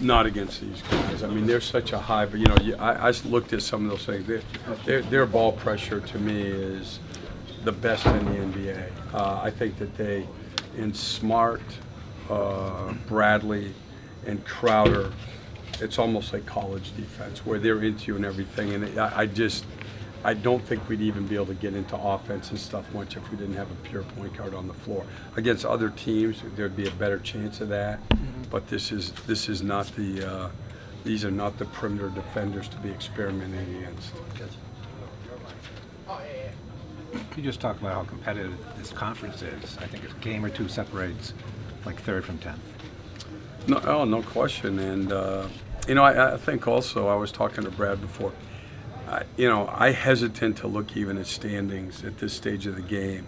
Not against these guys. I mean, they're such a high, but I looked at some of those things. Their ball pressure to me is the best in the NBA. I think that they, in Smart, Bradley, and Crowder, it's almost like college defense where they're into you and everything. And I don't think we'd even be able to get into offense and stuff much if we didn't have a pure point guard on the floor. Against other teams, there'd be a better chance of that. But this is not the these are not the perimeter defenders to be experimenting against. You just talked about how competitive this conference is. I think a game or two separates like third from 10th. No question. And I think also I was talking to Brad before. I hesitate to look even at standings at this stage of the game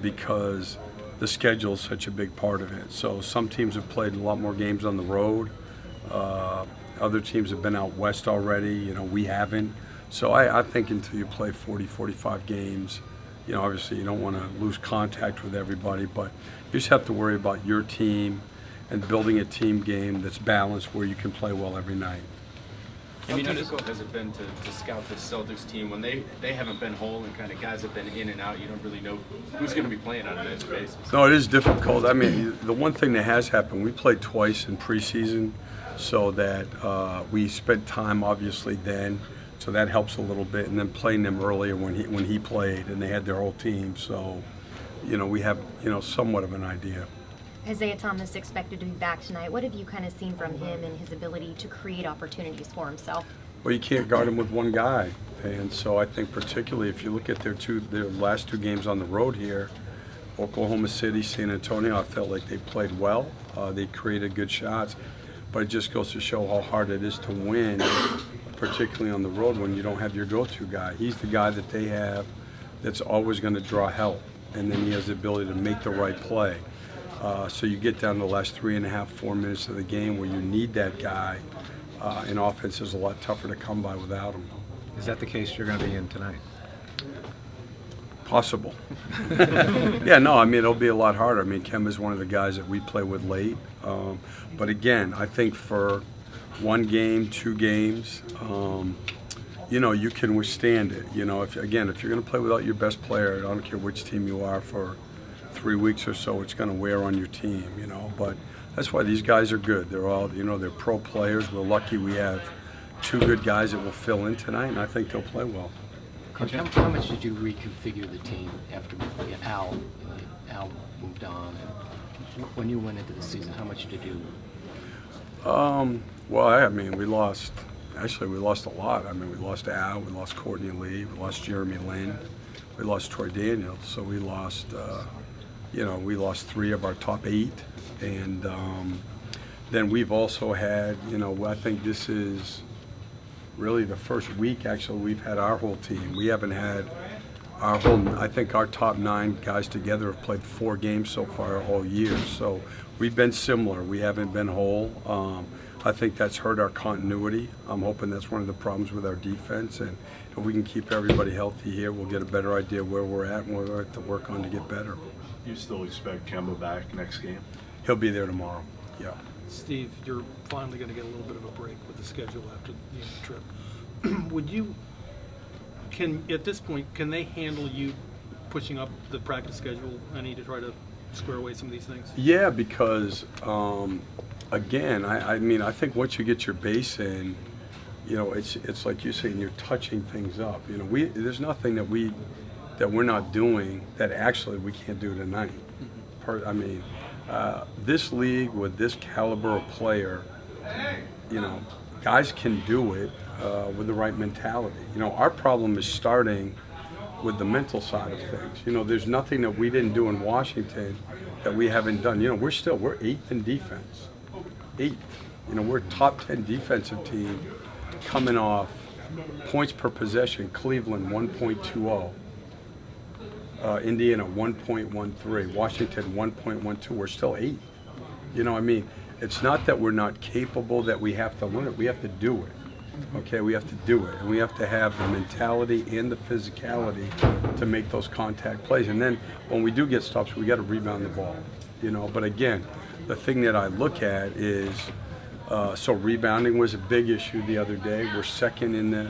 because the schedule is such a big part of it. So some teams have played a lot more games on the road. Other teams have been out west already. We haven't. So I think until you play 40, 45 games, obviously you don't want to lose contact with everybody, but you just have to worry about your team and building a team game that's balanced where you can play well every night. How difficult has it been to scout the Celtics team when they haven't been whole and kind of guys have been in and out? You don't really know who's going to be playing on a daily basis. No, it is difficult. I mean, the one thing that has happened, we played twice in preseason, so that we spent time obviously then, so that helps a little bit, and then playing them earlier when he played and they had their whole team, so we have somewhat of an idea. Isaiah Thomas expected to be back tonight. What have you kind of seen from him and his ability to create opportunities for himself? Well, you can't guard him with one guy, and so I think particularly if you look at their last two games on the road here, Oklahoma City, San Antonio, I felt like they played well. They created good shots, but it just goes to show how hard it is to win, particularly on the road when you don't have your go-to guy. He's the guy that they have that's always going to draw help, and then he has the ability to make the right play. So you get down to the last 3.5, 4 minutes of the game where you need that guy, and offense is a lot tougher to come by without him. Is that the case you're going to be in tonight? Possible. Yeah, no, I mean, it'll be a lot harder. I mean, Kemba's one of the guys that we play with late. But again, I think for one game, 2 games, you can withstand it. If you're going to play without your best player, I don't care which team you are, for 3 weeks or so, it's going to wear on your team, But that's why these guys are good. They're all, they're pro players. We're lucky we have 2 good guys that will fill in tonight, and I think they'll play well. Coach, how much did you reconfigure the team after Al moved on? And when you went into the season, how much did you? Well, I mean, we lost a lot. I mean, we lost Al, we lost Courtney Lee, we lost Jeremy Lin, we lost Troy Daniels, so we lost, we lost 3 of our top 8, and then we've also had, I think this is really the first week, actually, we've had our whole team. We haven't had I think our top 9 guys together have played 4 games so far all year, so we've been similar. We haven't been whole. I think that's hurt our continuity. I'm hoping that's one of the problems with our defense, and if we can keep everybody healthy here, we'll get a better idea where we're at and what we have to work on to get better. You still expect Kemba back next game? He'll be there tomorrow, yeah. Steve, you're finally going to get a little bit of a break with the schedule after the trip. At this point, can they handle you pushing up the practice schedule any to try to square away some of these things? Yeah, because again, I think once you get your base in, it's like you say, you're touching things up. There's nothing that we're not doing that actually we can't do tonight. This league with this caliber of player, guys can do it with the right mentality. Our problem is starting with the mental side of things. There's nothing that we didn't do in Washington that we haven't done. We're 8th in defense. 8th. We're a top 10 defensive team coming off points per possession. Cleveland 1.20. Indiana 1.13. Washington 1.12. We're still 8th. It's not that we're not capable, that we have to learn it. We have to do it. Okay, we have to do it, and we have to have the mentality and the physicality to make those contact plays. And then when we do get stops, we got to rebound the ball. But again, the thing that I look at is So rebounding was a big issue the other day. We're second in the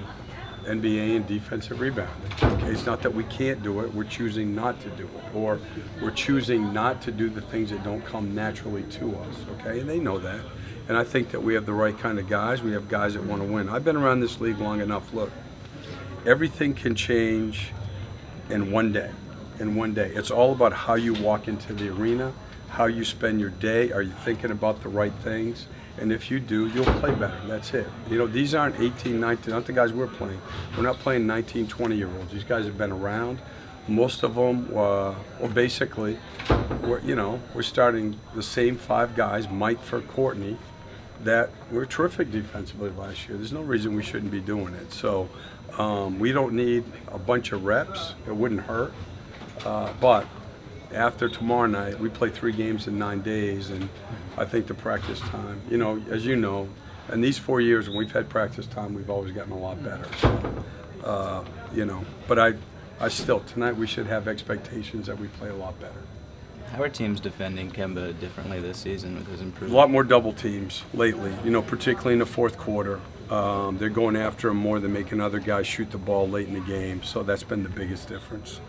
NBA in defensive rebounding. Okay, it's not that we can't do it, we're choosing not to do it, or we're choosing not to do the things that don't come naturally to us, okay, and they know that. And I think that we have the right kind of guys. We have guys that want to win. I've been around this league long enough. Look, everything can change in one day. In one day. It's all about how you walk into the arena, how you spend your day. Are you thinking about the right things? And if you do, you'll play better. That's it. You know, these aren't 18, 19, not the guys we're playing. We're not playing 19, 20-year-olds. These guys have been around. Most of them, well, basically, we're starting the same 5 guys, Mike for Courtney, that were terrific defensively last year. There's no reason we shouldn't be doing it. So we don't need a bunch of reps. It wouldn't hurt. But after tomorrow night, we play 3 games in 9 days, and I think the practice time, as you know, in these 4 years when we've had practice time, we've always gotten a lot better. So, but I still, tonight we should have expectations that we play a lot better. How are teams defending Kemba differently this season with his A improvement? lot more double teams lately, particularly in the fourth quarter. They're going after him more than making other guys shoot the ball late in the game, so that's been the biggest difference.